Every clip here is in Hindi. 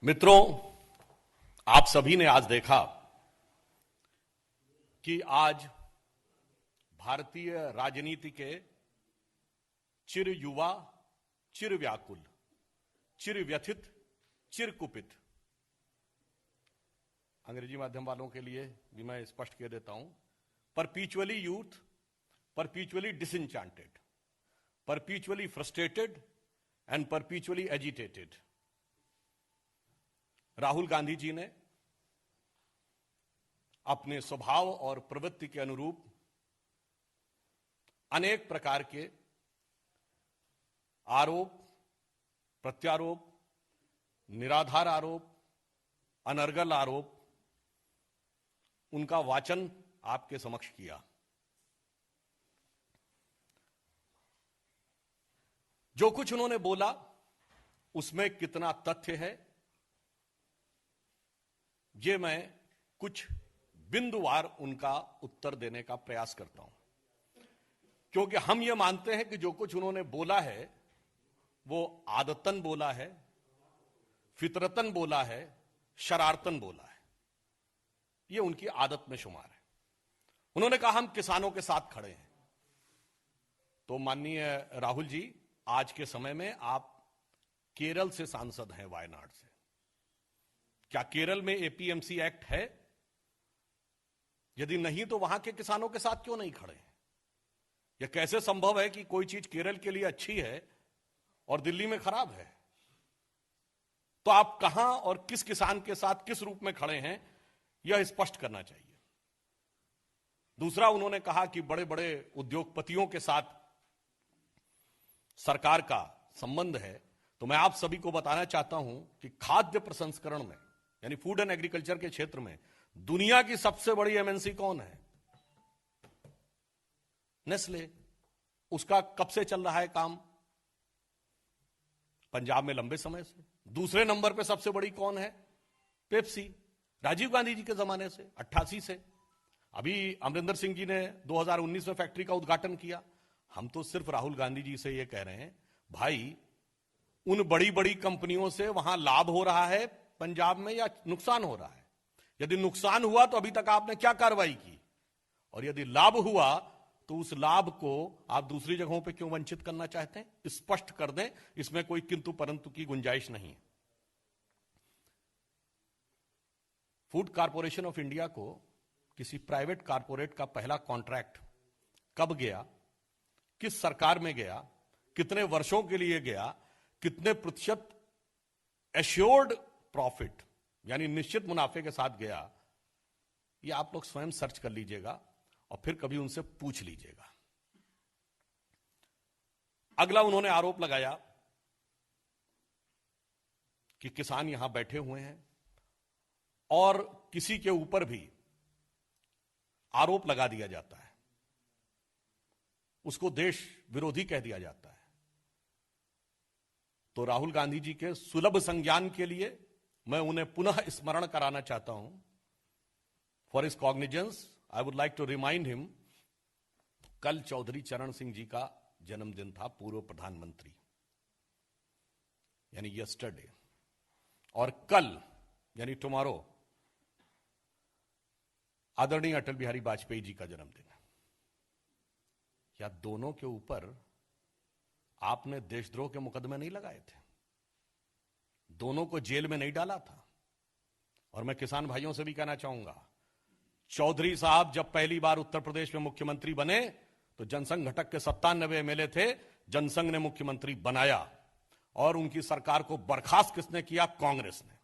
मित्रों, आप सभी ने आज देखा कि आज भारतीय राजनीति के चिर युवा, चिर व्याकुल, चिर व्यथित, चिर कुपित, अंग्रेजी माध्यम वालों के लिए भी मैं स्पष्ट कह देता हूं, perpetually youth, perpetually disenchanted, perpetually frustrated and perpetually agitated. Rahul Gandhi ji ने अपने स्वभाव और प्रवृत्ति के अनुरूप अनेक प्रकार के आरोप, प्रत्यारोप, निराधार आरोप, अनर्गल आरोप, उनका वाचन आपके समक्ष किया। जो कुछ उन्होंने बोला उसमें कितना तथ्य है, ये मैं कुछ बिंदुवार उनका उत्तर देने का प्रयास करता हूं, क्योंकि हम ये मानते हैं कि जो कुछ उन्होंने बोला है वो आदतन बोला है, फितरतन बोला है, शरारतन बोला है। ये उनकी आदत में शुमार है। उन्होंने कहा हम किसानों के साथ खड़े हैं। तो माननीय राहुल जी, आज के समय में आप केरल से सांसद हैं, वायनाड से। क्या केरल में एपीएमसी एक्ट है? यदि नहीं तो वहां के किसानों के साथ क्यों नहीं खड़े हैं? यह कैसे संभव है कि कोई चीज केरल के लिए अच्छी है और दिल्ली में खराब है? तो आप कहां और किस किसान के साथ किस रूप में खड़े हैं, यह स्पष्ट करना चाहिए। दूसरा, उन्होंने कहा कि बड़े बड़े उद्योगपतियों के साथ सरकार का संबंध है। तो मैं आप सभी को बताना चाहता हूं कि खाद्य प्रसंस्करण में, यानी फूड एंड एग्रीकल्चर के क्षेत्र में, दुनिया की सबसे बड़ी एमएनसी कौन है? नेस्ले। उसका कब से चल रहा है काम? पंजाब में लंबे समय से। दूसरे नंबर पे सबसे बड़ी कौन है? पेप्सी, राजीव गांधी जी के जमाने से, 88 से। अभी अमरिंदर सिंह जी ने 2019 में फैक्ट्री का उद्घाटन किया। हम तो सिर्फ राहुल गांधी जी से यह कह रहे हैं, भाई उन बड़ी बड़ी कंपनियों से वहां लाभ हो रहा है पंजाब में या नुकसान हो रहा है? यदि नुकसान हुआ तो अभी तक आपने क्या कार्रवाई की? और यदि लाभ हुआ तो उस लाभ को आप दूसरी जगहों पे क्यों वंचित करना चाहते हैं? स्पष्ट कर दें, इसमें कोई किंतु परंतु की गुंजाइश नहीं है। फूड कॉरपोरेशन ऑफ इंडिया को किसी प्राइवेट कॉरपोरेट का पहला कॉन्ट्रैक्ट कब गया, किस सरकार में गया, कितने वर्षों के लिए गया, कितने प्रतिशत एश्योर्ड प्रॉफिट यानी निश्चित मुनाफे के साथ गया, ये आप लोग स्वयं सर्च कर लीजिएगा और फिर कभी उनसे पूछ लीजिएगा। अगला उन्होंने आरोप लगाया कि किसान यहां बैठे हुए हैं और किसी के ऊपर भी आरोप लगा दिया जाता है, उसको देश विरोधी कह दिया जाता है। तो राहुल गांधी जी के सुलभ संज्ञान के लिए मैं उन्हें पुनः स्मरण कराना चाहता हूं। For his cognizance I would like to remind him, कल चौधरी चरण सिंह जी का जन्मदिन था, पूर्व प्रधानमंत्री, यानी यस्टरडे। और कल यानी टुमारो आदरणीय अटल बिहारी वाजपेयी जी का जन्मदिन है। क्या दोनों के ऊपर आपने देशद्रोह के मुकदमे नहीं लगाए थे? दोनों को जेल में नहीं डाला था? और मैं किसान भाइयों से भी कहना चाहूंगा, चौधरी साहब जब पहली बार उत्तर प्रदेश में मुख्यमंत्री बने तो जनसंघ घटक के 97 एमएलए थे, जनसंघ ने मुख्यमंत्री बनाया और उनकी सरकार को बर्खास्त किसने किया? कांग्रेस ने।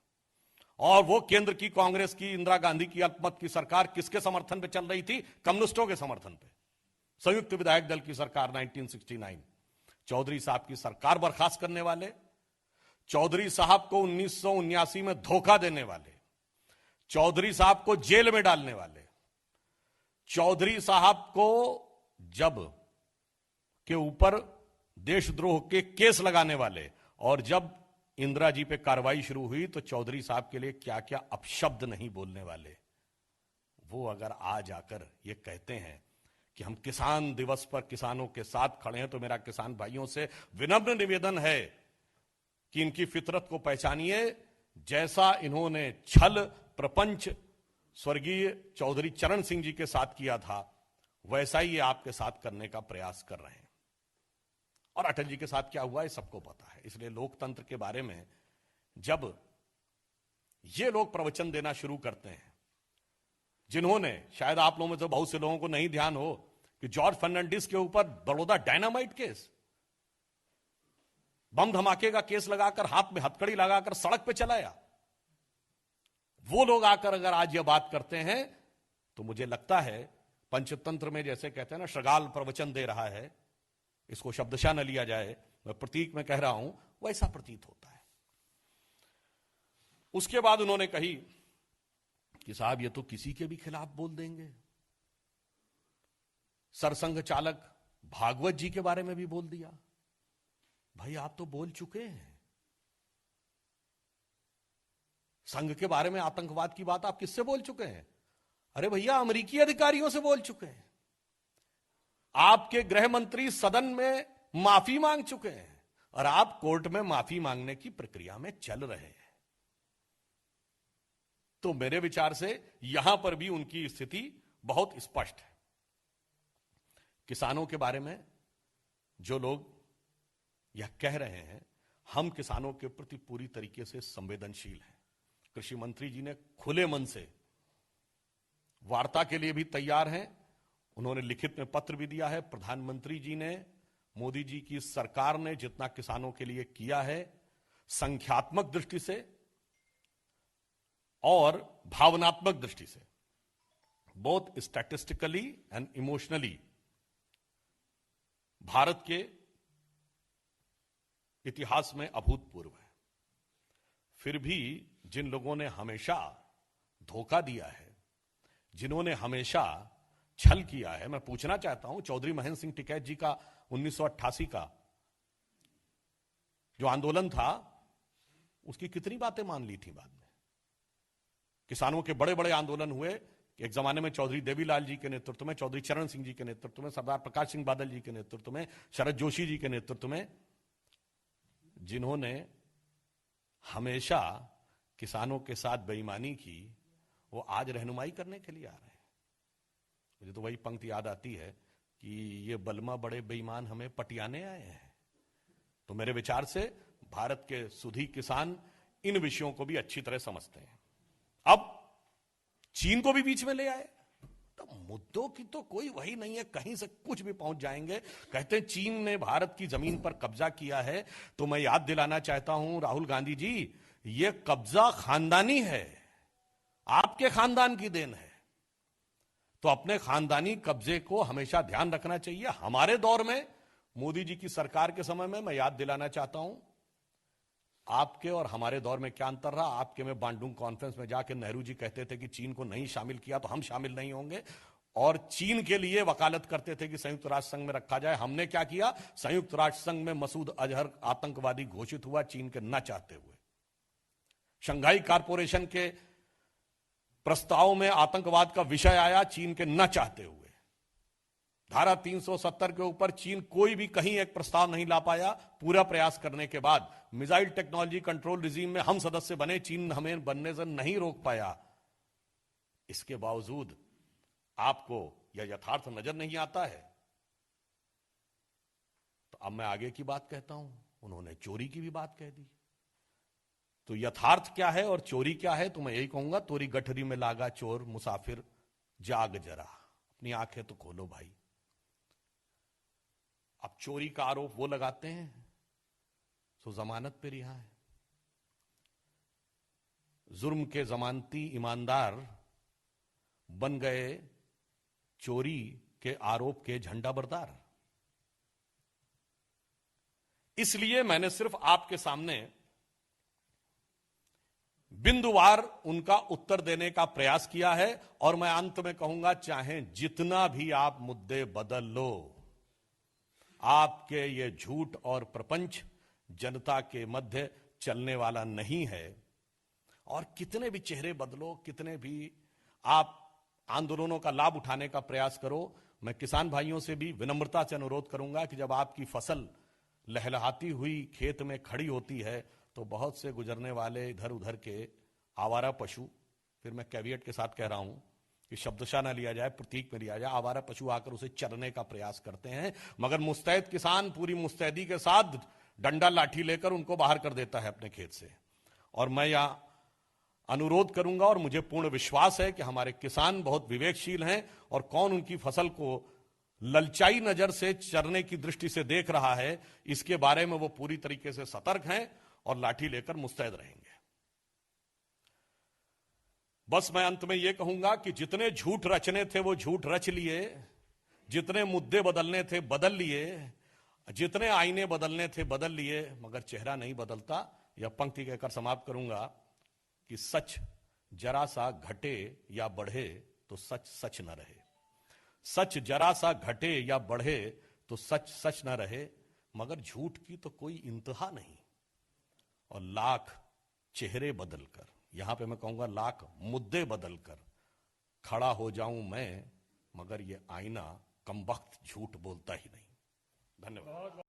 और वो केंद्र की कांग्रेस की, इंदिरा गांधी की अल्पमत की सरकार किसके समर्थन पे चल रही थी? कम्युनिस्टों के समर्थन पे। संयुक्त विधायक दल की सरकार 1969। चौधरी साहब की सरकार बर्खास्त करने वाले, चौधरी साहब को 1979 में धोखा देने वाले, चौधरी साहब को जेल में डालने वाले, चौधरी साहब को जब के ऊपर देशद्रोह के केस लगाने वाले, और जब इंदिरा जी पे कार्रवाई शुरू हुई तो चौधरी साहब के लिए क्या क्या अपशब्द नहीं बोलने वाले। वो अगर आज आकर ये कहते हैं कि हम किसान दिवस पर किसानों के साथ खड़े हैं, तो मेरा किसान भाइयों से विनम्र निवेदन है कि इनकी फितरत को पहचानिए जैसा इन्होंने छल प्रपंच स्वर्गीय चौधरी चरण सिंह जी के साथ किया था, वैसा ही ये आपके साथ करने का प्रयास कर रहे हैं। और अटल जी के साथ क्या हुआ, ये सबको पता है। इसलिए लोकतंत्र के बारे में जब ये लोग प्रवचन देना शुरू करते हैं, जिन्होंने, शायद आप लोगों में से बहुत से लोगों को नहीं ध्यान हो कि जॉर्ज फर्नांडिस के ऊपर बड़ौदा डायनामाइट केस, बम धमाके का केस लगाकर, हाथ में हथकड़ी लगाकर सड़क पे चलाया, वो लोग आकर अगर आज ये बात करते हैं तो मुझे लगता है पंचतंत्र में जैसे कहते हैं ना, श्रगाल प्रवचन दे रहा है, इसको शब्दशः न लिया जाए, मैं प्रतीक में कह रहा हूं, वैसा प्रतीत होता है। उसके बाद उन्होंने कही कि साहब ये तो किसी के भी खिलाफ बोल देंगे। सरसंघ चालक भागवत जी के बारे में भी बोल दिया। भाई आप तो बोल चुके हैं। संघ के बारे में आतंकवाद की बात आप किससे बोल चुके हैं? अरे भैया अमेरिकी अधिकारियों से बोल चुके हैं। आपके गृह मंत्री सदन में माफी मांग चुके हैं और आप कोर्ट में माफी मांगने की प्रक्रिया में चल रहे हैं। तो मेरे विचार से यहां पर भी उनकी स्थिति बहुत स्पष्ट है। किसानों के बारे में जो लोग यह कह रहे हैं, हम किसानों के प्रति पूरी तरीके से संवेदनशील हैं। कृषि मंत्री जी ने खुले मन से वार्ता के लिए भी तैयार हैं। उन्होंने लिखित में पत्र भी दिया है। प्रधानमंत्री जी ने, मोदी जी की सरकार ने जितना किसानों के लिए किया है, संख्यात्मक दृष्टि से और भावनात्मक दृष्टि से, both statistically and emotionally, Bharat के इतिहास में अभूतपूर्व है। फिर भी जिन लोगों ने हमेशा धोखा दिया है, जिन्होंने हमेशा छल किया है, मैं पूछना चाहता हूं, चौधरी महेंद्र सिंह टिकैत जी का 1988 का जो आंदोलन था, उसकी कितनी बातें मान ली थी बाद में? किसानों के बड़े बड़े आंदोलन हुए। एक जमाने में चौधरी देवीलाल जी के नेतृत्व में, चौधरी चरण सिंह जी के नेतृत्व में, सरदार प्रकाश सिंह बादल जी के नेतृत्व में, शरद जोशी जी के नेतृत्व में, जिन्होंने हमेशा किसानों के साथ बेईमानी की, वो आज रहनुमाई करने के लिए आ रहे हैं। मुझे तो वही पंक्ति याद आती है कि ये बलमा बड़े बेईमान हमें पटियाने आए हैं। तो मेरे विचार से भारत के सुधी किसान इन विषयों को भी अच्छी तरह समझते हैं। अब चीन को भी बीच में ले आए, तो मुद्दों की तो कोई वही नहीं है, कहीं से कुछ भी पहुंच जाएंगे। कहते हैं चीन ने भारत की जमीन पर कब्जा किया है, तो मैं याद दिलाना चाहता हूं राहुल गांधी जी, यह कब्जा खानदानी है, आपके खानदान की देन है। तो अपने खानदानी कब्जे को हमेशा ध्यान रखना चाहिए। हमारे दौर में, मोदी जी की सरकार के समय में, मैं याद दिलाना चाहता हूं, आपके और हमारे दौर में क्या अंतर रहा। आपके में बांडुंग कॉन्फ्रेंस में जाकर नेहरू जी कहते थे कि चीन को नहीं शामिल किया तो हम शामिल नहीं होंगे, और चीन के लिए वकालत करते थे कि संयुक्त राष्ट्र संघ में रखा जाए। हमने क्या किया, संयुक्त राष्ट्र संघ में मसूद अजहर आतंकवादी घोषित हुआ, चीन के न चाहते हुए। शंघाई कॉरपोरेशन के प्रस्ताव में आतंकवाद का विषय आया, चीन के न चाहते हुए। धारा 370 के ऊपर चीन कोई भी कहीं एक प्रस्ताव नहीं ला पाया। पूरा प्रयास करने के बाद मिसाइल टेक्नोलॉजी कंट्रोल रिजीम में हम सदस्य बने, चीन हमें बनने से नहीं रोक पाया। इसके बावजूद आपको यह यथार्थ नजर नहीं आता है। तो अब मैं आगे की बात कहता हूं। उन्होंने चोरी की भी बात कह दी। तो यथार्थ क्या है और चोरी क्या है, तो मैं यही कहूंगा, तोरी गठरी में लागा चोर, मुसाफिर जाग जरा, अपनी आंखें तो खोलो भाई। अब चोरी का आरोप वो लगाते हैं तो जमानत पे रिहा है। जुर्म के जमानती ईमानदार बन गए चोरी के आरोप के झंडा बरदार। इसलिए मैंने सिर्फ आपके सामने बिंदुवार उनका उत्तर देने का प्रयास किया है। और मैं अंत में कहूंगा, चाहे जितना भी आप मुद्दे बदल लो, आपके ये झूठ और प्रपंच जनता के मध्य चलने वाला नहीं है। और कितने भी चेहरे बदलो, कितने भी आप आंदोलनों का लाभ उठाने का प्रयास करो, मैं किसान भाइयों से भी विनम्रता से अनुरोध करूंगा कि जब आपकी फसल लहलहाती हुई खेत में खड़ी होती है, तो बहुत से गुजरने वाले इधर उधर के आवारा पशु, फिर मैं कैवियट के साथ कह रहा हूं कि शब्दशः न लिया जाए, प्रतीक में लिया जाए, आवारा पशु आकर उसे चरने का प्रयास करते हैं, मगर मुस्तैद किसान पूरी मुस्तैदी के साथ डंडा लाठी लेकर उनको बाहर कर देता है अपने खेत से। और मैं यहां अनुरोध करूंगा, और मुझे पूर्ण विश्वास है कि हमारे किसान बहुत विवेकशील हैं, और कौन उनकी फसल को ललचाई नजर से चरने की दृष्टि से देख रहा है, इसके बारे में वो पूरी तरीके से सतर्क हैं और लाठी लेकर मुस्तैद रहेंगे। बस मैं अंत में यह कहूंगा कि जितने झूठ रचने थे वो झूठ रच लिए, जितने मुद्दे बदलने थे बदल लिए, जितने आईने बदलने थे बदल लिए, मगर चेहरा नहीं बदलता। यह पंक्ति कहकर समाप्त करूंगा कि सच जरा सा घटे या बढ़े तो सच सच न रहे, सच जरा सा घटे या बढ़े तो सच सच न रहे, मगर झूठ की तो कोई इंतहा नहीं। और लाख चेहरे बदलकर, यहां पे मैं कहूंगा लाख मुद्दे बदलकर खड़ा हो जाऊं मैं, मगर ये आईना कमबख्त झूठ बोलता ही नहीं। धन्यवाद।